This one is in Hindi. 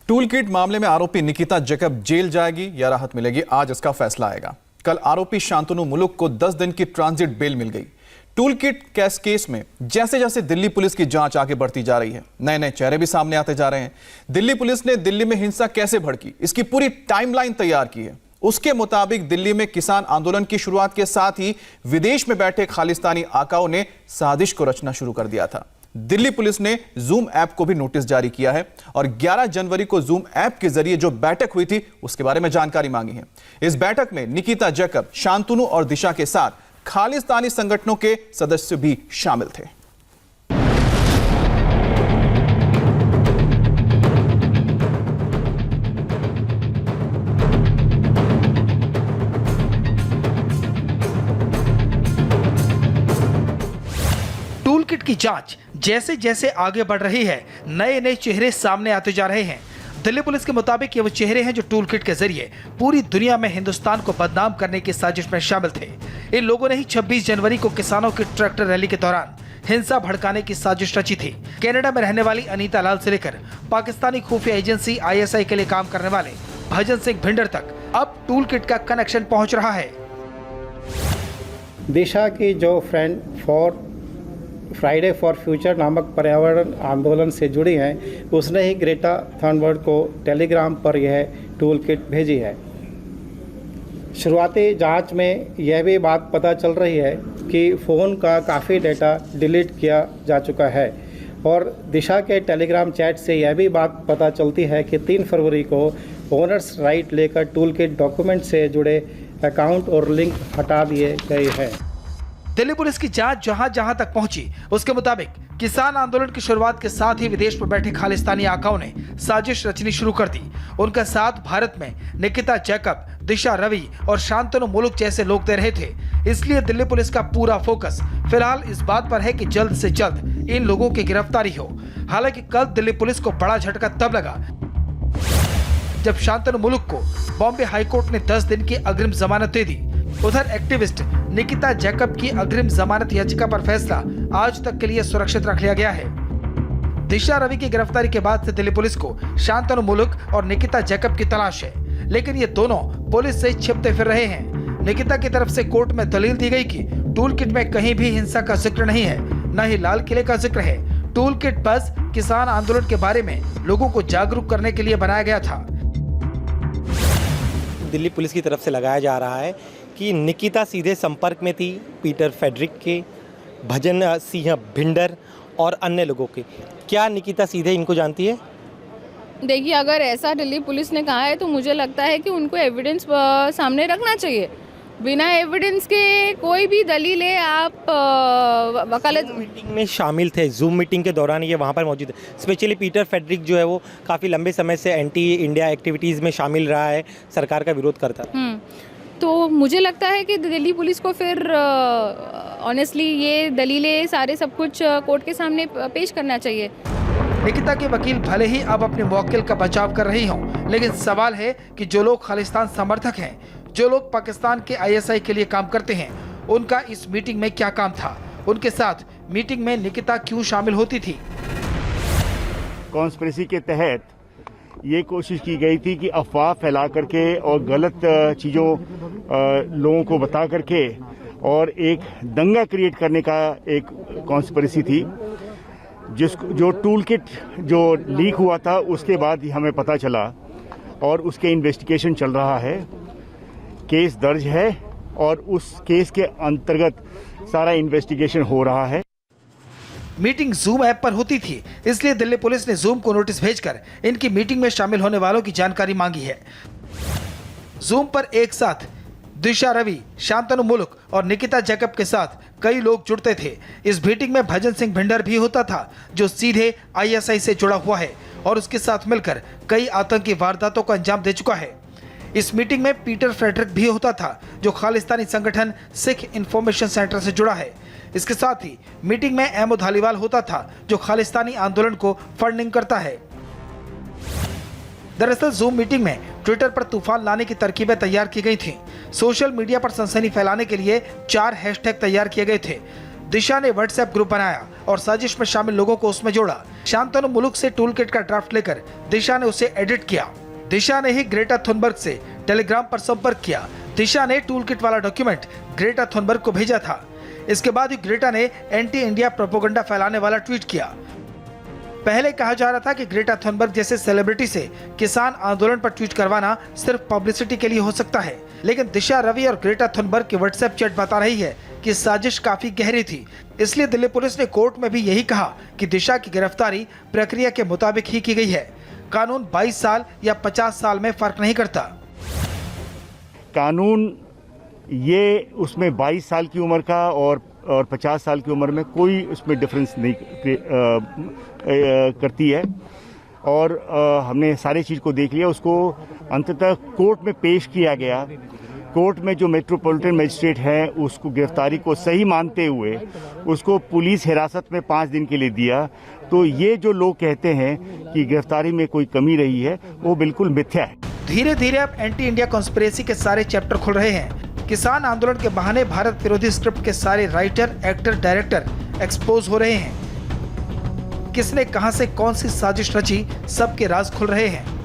टूल किट मामले में आरोपी निकिता जैकब जेल जाएगी या राहत मिलेगी, आज इसका फैसला आएगा। कल आरोपी शांतनु मुलुक को 10 दिन की ट्रांजिट बेल मिल गई। टूल किट केस में जैसे जैसे दिल्ली पुलिस की जांच आगे बढ़ती जा रही है, नए नए चेहरे भी सामने आते जा रहे हैं। दिल्ली पुलिस ने दिल्ली में हिंसा कैसे भड़की, इसकी पूरी टाइमलाइन तैयार की है। उसके मुताबिक दिल्ली में किसान आंदोलन की शुरुआत के साथ ही विदेश में बैठे खालिस्तानी आकाओं ने साजिश को रचना शुरू कर दिया था। दिल्ली पुलिस ने जूम ऐप को भी नोटिस जारी किया है और 11 जनवरी को जूम ऐप के जरिए जो बैठक हुई थी उसके बारे में जानकारी मांगी है। इस बैठक में निकिता जैकब, शांतनु और दिशा के साथ खालिस्तानी संगठनों के सदस्य भी शामिल थे। टूल किट की जांच जैसे जैसे आगे बढ़ रही है, नए नए चेहरे सामने आते जा रहे हैं। दिल्ली पुलिस के मुताबिक ये वो चेहरे हैं जो टूल किट के जरिए पूरी दुनिया में हिंदुस्तान को बदनाम करने की साजिश में शामिल थे। इन लोगों ने ही 26 जनवरी को किसानों की ट्रैक्टर रैली के दौरान हिंसा भड़काने की साजिश रची थी। कनाडा में रहने वाली अनीता लाल से लेकर पाकिस्तानी खुफिया एजेंसी ISI के लिए काम करने वाले भजन सिंह भिंडर तक अब टूल किट का कनेक्शन पहुंच रहा है। दिशा की जो फ्रेंड फ्राइडे फॉर फ्यूचर नामक पर्यावरण आंदोलन से जुड़ी हैं, उसने ही ग्रेटा थनबर्ग को टेलीग्राम पर यह टूल किट भेजी है। शुरुआती जांच में यह भी बात पता चल रही है कि फ़ोन का काफ़ी डेटा डिलीट किया जा चुका है और दिशा के टेलीग्राम चैट से यह भी बात पता चलती है कि 3 फरवरी को ओनर्स राइट लेकर टूल किट डॉक्यूमेंट से जुड़े अकाउंट और लिंक हटा दिए गए हैं। दिल्ली पुलिस की जांच जहां जहां तक पहुंची, उसके मुताबिक किसान आंदोलन की शुरुआत के साथ ही विदेश में बैठे खालिस्तानी आकाओं ने साजिश रचनी शुरू कर दी। उनका साथ भारत में निकिता जैकब, दिशा रवि और शांतनु मुलुक जैसे लोग दे रहे थे। इसलिए दिल्ली पुलिस का पूरा फोकस फिलहाल इस बात पर है कि जल्द से जल्द इन लोगों की गिरफ्तारी हो। हालांकि कल दिल्ली पुलिस को बड़ा झटका तब लगा जब शांतनु मुलुक को बॉम्बे हाईकोर्ट ने 10 दिन की अग्रिम जमानत दे दी। उधर एक्टिविस्ट निकिता जैकब की अग्रिम जमानत याचिका पर फैसला आज तक के लिए सुरक्षित रख लिया गया है। दिशा रवि की गिरफ्तारी के बाद से दिल्ली पुलिस को शांतनु मुलुक और निकिता जैकब की तलाश है, लेकिन ये दोनों पुलिस से छिपते फिर रहे हैं। निकिता की तरफ से कोर्ट में दलील दी गई कि टूल किट में कहीं भी हिंसा का जिक्र नहीं है, न ही लाल किले का जिक्र है। टूल किट बस किसान आंदोलन के बारे में लोगों को जागरूक करने के लिए बनाया गया था। दिल्ली पुलिस की तरफ से लगाया जा रहा है कि निकिता सीधे संपर्क में थी पीटर फेडरिक के, भजन सिंह भिंडर और अन्य लोगों के। क्या निकिता सीधे इनको जानती है? देखिए, अगर ऐसा दिल्ली पुलिस ने कहा है तो मुझे लगता है कि उनको एविडेंस सामने रखना चाहिए। बिना एविडेंस के कोई भी दलील है आप वकालत। मीटिंग में शामिल थे, जूम मीटिंग के दौरान ये वहाँ पर मौजूद है। स्पेशली पीटर फेडरिक जो है वो काफ़ी लंबे समय से एंटी इंडिया एक्टिविटीज़ में शामिल रहा है, सरकार का विरोध करता है। तो मुझे लगता है कि दिल्ली पुलिस को फिर ऑनेस्टली ये दलीलें सारे सब कुछ कोर्ट के सामने पेश करना चाहिए। निकिता के वकील भले ही अब अपने मौकिल का बचाव कर रही हों, लेकिन सवाल है कि जो लोग खालिस्तान समर्थक हैं, जो लोग पाकिस्तान के ISI के लिए काम करते हैं, उनका इस मीटिंग में क्या काम था? उनके साथ मीटिंग में निकिता क्यों शामिल होती थी? कॉन्स्पिरेसी के तहत ये कोशिश की गई थी कि अफवाह फैला करके और गलत चीज़ों लोगों को बता करके और एक दंगा क्रिएट करने का एक कॉन्स्पिरेसी थी। जो टूल किट जो लीक हुआ था उसके बाद ही हमें पता चला और उसके इन्वेस्टिगेशन चल रहा है, केस दर्ज है और उस केस के अंतर्गत सारा इन्वेस्टिगेशन हो रहा है। मीटिंग जूम ऐप पर होती थी, इसलिए दिल्ली पुलिस ने जूम को नोटिस भेजकर इनकी मीटिंग में शामिल होने वालों की जानकारी मांगी है। जूम पर एक साथ दिशा रवि, शांतनु मुलुक और निकिता जैकब के साथ कई लोग जुड़ते थे। इस मीटिंग में भजन सिंह भिंडर भी होता था, जो सीधे ISI से जुड़ा हुआ है और उसके साथ मिलकर कई आतंकी वारदातों को अंजाम दे चुका है। इस मीटिंग में पीटर फ्रेडरिक भी होता था, जो खालिस्तानी संगठन सिख इंफॉर्मेशन सेंटर से जुड़ा है। इसके साथ ही मीटिंग में अहमद धालीवाल होता था, जो खालिस्तानी आंदोलन को फंडिंग करता है। दरअसल जूम मीटिंग में ट्विटर पर तूफान लाने की तरकीबें तैयार की गई थीं। सोशल मीडिया पर सनसनी फैलाने के लिए 4 हैशटैग तैयार किए गए थे। दिशा ने व्हाट्सएप ग्रुप बनाया और साजिश में शामिल लोगों को उसमें जोड़ा। शांतनु मुलुक से टूल किट का ड्राफ्ट लेकर दिशा ने उसे एडिट किया। दिशा ने ही ग्रेटा थुनबर्ग से टेलीग्राम पर संपर्क किया। दिशा ने टूल किट वाला डॉक्यूमेंट ग्रेटा थुनबर्ग को भेजा था। इसके बाद ही ग्रेटा ने एंटी इंडिया प्रोपेगेंडा फैलाने वाला ट्वीट किया। पहले कहा जा रहा था कि ग्रेटा थुनबर्ग जैसे सेलिब्रिटी से किसान आंदोलन पर ट्वीट करवाना सिर्फ पब्लिसिटी के लिए हो सकता है, लेकिन दिशा रवि और ग्रेटा थुनबर्ग की व्हाट्सएप चैट बता रही है कि साजिश काफी गहरी थी। इसलिए दिल्ली पुलिस ने कोर्ट में भी यही कहा कि दिशा की गिरफ्तारी प्रक्रिया के मुताबिक ही की गई है। कानून 22 साल या 50 साल में फर्क नहीं करता। कानून ये उसमें 22 साल की उम्र का और 50 साल की उम्र में कोई उसमें डिफरेंस नहीं करती है। और हमने सारी चीज़ को देख लिया। उसको अंततः कोर्ट में पेश किया गया। कोर्ट में जो मेट्रोपॉलिटन मजिस्ट्रेट हैं उसको गिरफ्तारी को सही मानते हुए उसको पुलिस हिरासत में 5 दिन के लिए दिया। तो ये जो लोग कहते हैं कि गिरफ्तारी में कोई कमी रही है वो बिल्कुल मिथ्या है। धीरे धीरे अब एंटी इंडिया कॉन्स्पिरेसी के सारे चैप्टर खुल रहे हैं। किसान आंदोलन के बहाने भारत विरोधी स्क्रिप्ट के सारे राइटर, एक्टर, डायरेक्टर एक्सपोज हो रहे हैं। किसने कहां से कौन सी साजिश रची, सबके राज खुल रहे हैं।